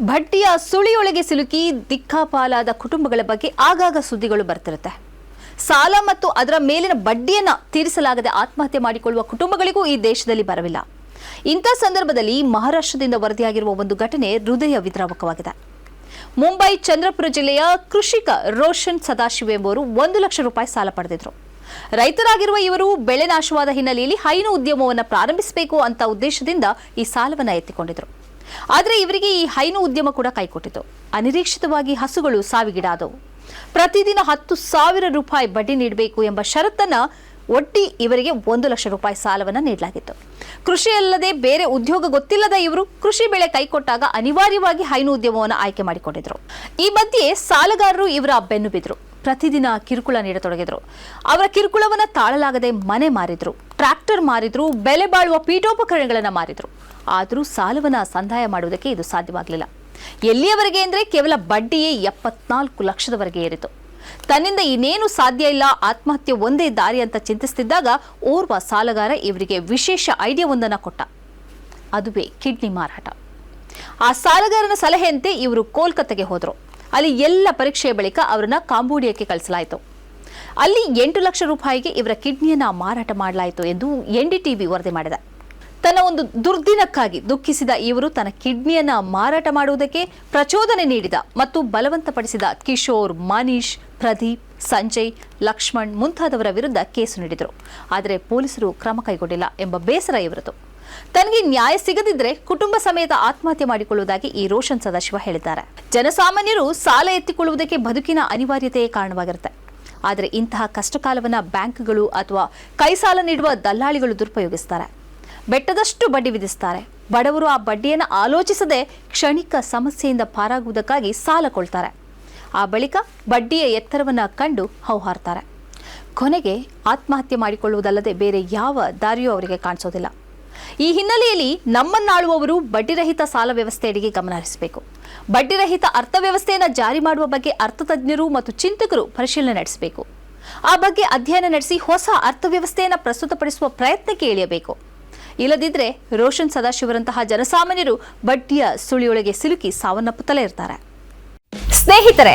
ಭಟ್ಟಿಯ ಸುಳಿಯೊಳಗೆ ಸಿಲುಕಿ ದಿಕ್ಕಾಪಾಲಾದ ಕುಟುಂಬಗಳ ಬಗ್ಗೆ ಆಗಾಗ ಸುದ್ದಿಗಳು ಬರ್ತಿರುತ್ತೆ. ಸಾಲ ಮತ್ತು ಅದರ ಮೇಲಿನ ಬಡ್ಡಿಯನ್ನ ತೀರಿಸಲಾಗದೆ ಆತ್ಮಹತ್ಯೆ ಮಾಡಿಕೊಳ್ಳುವ ಕುಟುಂಬಗಳಿಗೂ ಈ ದೇಶದಲ್ಲಿ ಬರವಿಲ್ಲ. ಇಂಥ ಸಂದರ್ಭದಲ್ಲಿ ಮಹಾರಾಷ್ಟ್ರದಿಂದ ವರದಿಯಾಗಿರುವ ಒಂದು ಘಟನೆ ಹೃದಯ ವಿದ್ರಾವಕವಾಗಿದೆ. ಮುಂಬೈ ಚಂದ್ರಪುರ ಜಿಲ್ಲೆಯ ಕೃಷಿಕ ರೋಷನ್ ಸದಾಶಿವ ಎಂಬುವರು 1 ಲಕ್ಷ ರೂಪಾಯಿ ಸಾಲ ಪಡೆದಿದ್ರು. ರೈತರಾಗಿರುವ ಇವರು ಬೆಳೆ ನಾಶವಾದ ಹಿನ್ನೆಲೆಯಲ್ಲಿ ಹೈನು ಉದ್ಯಮವನ್ನು ಪ್ರಾರಂಭಿಸಬೇಕು ಅಂತ ಉದ್ದೇಶದಿಂದ ಈ ಸಾಲವನ್ನು ಎತ್ತಿಕೊಂಡಿದ್ರು. ಆದರೆ ಇವರಿಗೆ ಈ ಹೈನು ಉದ್ಯಮ ಕೂಡ ಕೈಕೊಟ್ಟಿತು. ಅನಿರೀಕ್ಷಿತವಾಗಿ ಹಸುಗಳು ಸಾವಿಗೀಡಾದವು. ಪ್ರತಿದಿನ 10,000 ರೂಪಾಯಿ ಬಡ್ಡಿ ನೀಡಬೇಕು ಎಂಬ ಷರತ್ತನ್ನ ಒಡ್ಡಿ ಇವರಿಗೆ 1 ಲಕ್ಷ ರೂಪಾಯಿ ಸಾಲವನ್ನು ನೀಡಲಾಗಿತ್ತು. ಕೃಷಿಯಲ್ಲದೆ ಬೇರೆ ಉದ್ಯೋಗ ಗೊತ್ತಿಲ್ಲದ ಇವರು ಕೃಷಿ ಬೆಳೆ ಕೈಕೊಟ್ಟಾಗ ಅನಿವಾರ್ಯವಾಗಿ ಹೈನು ಉದ್ಯಮವನ್ನು ಆಯ್ಕೆ ಮಾಡಿಕೊಂಡಿದ್ರು. ಈ ಮಧ್ಯೆ ಸಾಲಗಾರರು ಇವರ ಬೆನ್ನು ಬಿದ್ರು. ಪ್ರತಿದಿನ ಕಿರುಕುಳ ನೀಡತೊಡಗಿದ್ರು. ಅವರ ಕಿರುಕುಳವನ್ನ ತಾಳಲಾಗದೆ ಮನೆ ಮಾರಿದ್ರು, ಟ್ರ್ಯಾಕ್ಟರ್ ಮಾರಿದ್ರು, ಬೆಲೆ ಬಾಳುವ ಪೀಠೋಪಕರಣಗಳನ್ನು ಮಾರಿದ್ರು. ಆದರೂ ಸಾಲವನ್ನ ಸಂದಾಯ ಮಾಡುವುದಕ್ಕೆ ಇದು ಸಾಧ್ಯವಾಗಲಿಲ್ಲ. ಎಲ್ಲಿಯವರೆಗೆ ಅಂದರೆ ಕೇವಲ ಬಡ್ಡಿಯೇ 74 ಲಕ್ಷದವರೆಗೆ ಏರಿತು. ತನ್ನಿಂದ ಇನ್ನೇನು ಸಾಧ್ಯ ಇಲ್ಲ, ಆತ್ಮಹತ್ಯೆ ಒಂದೇ ದಾರಿ ಅಂತ ಚಿಂತಿಸುತ್ತಿದ್ದಾಗ ಓರ್ವ ಸಾಲಗಾರ ಇವರಿಗೆ ವಿಶೇಷ ಐಡಿಯಾವೊಂದನ್ನು ಕೊಟ್ಟ. ಅದುವೇ ಕಿಡ್ನಿ ಮಾರಾಟ. ಆ ಸಾಲಗಾರನ ಸಲಹೆಯಂತೆ ಇವರು ಕೋಲ್ಕತ್ತಾಗೆ ಹೋದರು. ಅಲ್ಲಿ ಎಲ್ಲ ಪರೀಕ್ಷೆಯ ಬಳಿಕ ಅವರನ್ನ ಕಾಂಬೋಡಿಯಾಕ್ಕೆ ಕಳಿಸಲಾಯಿತು. ಅಲ್ಲಿ 8 ಲಕ್ಷ ರೂಪಾಯಿಗೆ ಇವರ ಕಿಡ್ನಿಯನ್ನ ಮಾರಾಟ ಮಾಡಲಾಯಿತು ಎಂದು NDTV ವರದಿ ಮಾಡಿದೆ. ತನ್ನ ಒಂದು ದುರ್ದಿನಕ್ಕಾಗಿ ದುಃಖಿಸಿದ ಇವರು ತನ್ನ ಕಿಡ್ನಿಯನ್ನ ಮಾರಾಟ ಮಾಡುವುದಕ್ಕೆ ಪ್ರಚೋದನೆ ನೀಡಿದ ಮತ್ತು ಬಲವಂತಪಡಿಸಿದ ಕಿಶೋರ್, ಮನೀಶ್, ಪ್ರದೀಪ್, ಸಂಜಯ್, ಲಕ್ಷ್ಮಣ್ ಮುಂತಾದವರ ವಿರುದ್ಧ ಕೇಸು ನೀಡಿದರು. ಆದರೆ ಪೊಲೀಸರು ಕ್ರಮ ಕೈಗೊಂಡಿಲ್ಲ ಎಂಬ ಬೇಸರ ಇವರದು. ತನಗೆ ನ್ಯಾಯ ಸಿಗದಿದ್ರೆ ಕುಟುಂಬ ಸಮೇತ ಆತ್ಮಹತ್ಯೆ ಮಾಡಿಕೊಳ್ಳುವುದಾಗಿ ಈ ರೋಷನ್ ಸದಾಶಿವ ಹೇಳಿದ್ದಾರೆ. ಜನಸಾಮಾನ್ಯರು ಸಾಲ ಎತ್ತಿಕೊಳ್ಳುವುದಕ್ಕೆ ಬದುಕಿನ ಅನಿವಾರ್ಯತೆಯೇ ಕಾರಣವಾಗಿರುತ್ತೆ. ಆದರೆ ಇಂತಹ ಕಷ್ಟಕಾಲವನ್ನು ಬ್ಯಾಂಕ್ಗಳು ಅಥವಾ ಕೈ ಸಾಲ ನೀಡುವ ದಲ್ಲಾಳಿಗಳು ದುರುಪಯೋಗಿಸ್ತಾರೆ. ಬೆಟ್ಟದಷ್ಟು ಬಡ್ಡಿ ವಿಧಿಸ್ತಾರೆ. ಬಡವರು ಆ ಬಡ್ಡಿಯನ್ನು ಆಲೋಚಿಸದೆ ಕ್ಷಣಿಕ ಸಮಸ್ಯೆಯಿಂದ ಪಾರಾಗುವುದಕ್ಕಾಗಿ ಸಾಲ ಕೊಳ್ತಾರೆ. ಆ ಬಳಿಕ ಬಡ್ಡಿಯ ಎತ್ತರವನ್ನು ಕಂಡು ಹೌಹಾರ್ತಾರೆ. ಕೊನೆಗೆ ಆತ್ಮಹತ್ಯೆ ಮಾಡಿಕೊಳ್ಳುವುದಲ್ಲದೆ ಬೇರೆ ಯಾವ ದಾರಿಯೂ ಅವರಿಗೆ ಕಾಣಿಸೋದಿಲ್ಲ. ಈ ಹಿನ್ನೆಲೆಯಲ್ಲಿ ನಮ್ಮನ್ನಾಳುವವರು ಬಡ್ಡಿರಹಿತ ಸಾಲ ವ್ಯವಸ್ಥೆಯಡಿಗೆ ಗಮನ ಹರಿಸಬೇಕು. ಬಡ್ಡಿರಹಿತ ಅರ್ಥವ್ಯವಸ್ಥೆಯನ್ನು ಜಾರಿ ಮಾಡುವ ಬಗ್ಗೆ ಅರ್ಥತಜ್ಞರು ಮತ್ತು ಚಿಂತಕರು ಪರಿಶೀಲನೆ ನಡೆಸಬೇಕು. ಆ ಬಗ್ಗೆ ಅಧ್ಯಯನ ನಡೆಸಿ ಹೊಸ ಅರ್ಥವ್ಯವಸ್ಥೆಯನ್ನು ಪ್ರಸ್ತುತಪಡಿಸುವ ಪ್ರಯತ್ನಕ್ಕೆ ಇಳಿಯಬೇಕು. ಇಲ್ಲದಿದ್ದರೆ ರೋಷನ್ ಸದಾಶಿವರಂತಹ ಜನಸಾಮಾನ್ಯರು ಬಡ್ಡಿಯ ಸುಳಿಯೊಳಗೆ ಸಿಲುಕಿ ಸಾವನ್ನಪ್ಪುತ್ತಲೇ ಇರ್ತಾರೆ. ಸ್ನೇಹಿತರೆ,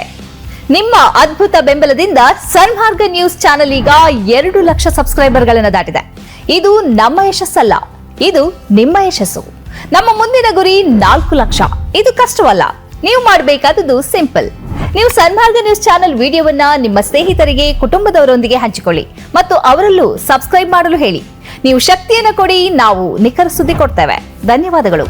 ನಿಮ್ಮ ಅದ್ಭುತ ಬೆಂಬಲದಿಂದ ಸನ್ಮಾರ್ಗ ನ್ಯೂಸ್ ಚಾನೆಲ್ ಈಗ 2 ಲಕ್ಷ ಸಬ್ಸ್ಕ್ರೈಬರ್ಗಳನ್ನು ದಾಟಿದೆ. ಇದು ನಮ್ಮ ಯಶಸ್ಸಲ್ಲ, ಇದು ನಿಮ್ಮ ಯಶಸ್ಸು. ನಮ್ಮ ಮುಂದಿನ ಗುರಿ 4 ಲಕ್ಷ. ಇದು ಕಷ್ಟವಲ್ಲ. ನೀವು ಮಾಡಬೇಕಾದದ್ದು ಸಿಂಪಲ್. ನೀವು ಸನ್ಮಾರ್ಗ ನ್ಯೂಸ್ ಚಾನೆಲ್ ವಿಡಿಯೋವನ್ನ ನಿಮ್ಮ ಸ್ನೇಹಿತರಿಗೆ, ಕುಟುಂಬದವರೊಂದಿಗೆ ಹಂಚಿಕೊಳ್ಳಿ ಮತ್ತು ಅವರಲ್ಲೂ ಸಬ್ಸ್ಕ್ರೈಬ್ ಮಾಡಲು ಹೇಳಿ. ನೀವು ಶಕ್ತಿಯನ್ನು ಕೊಡಿ, ನಾವು ನಿಖರ ಸುದ್ದಿ ಕೊಡ್ತೇವೆ. ಧನ್ಯವಾದಗಳು.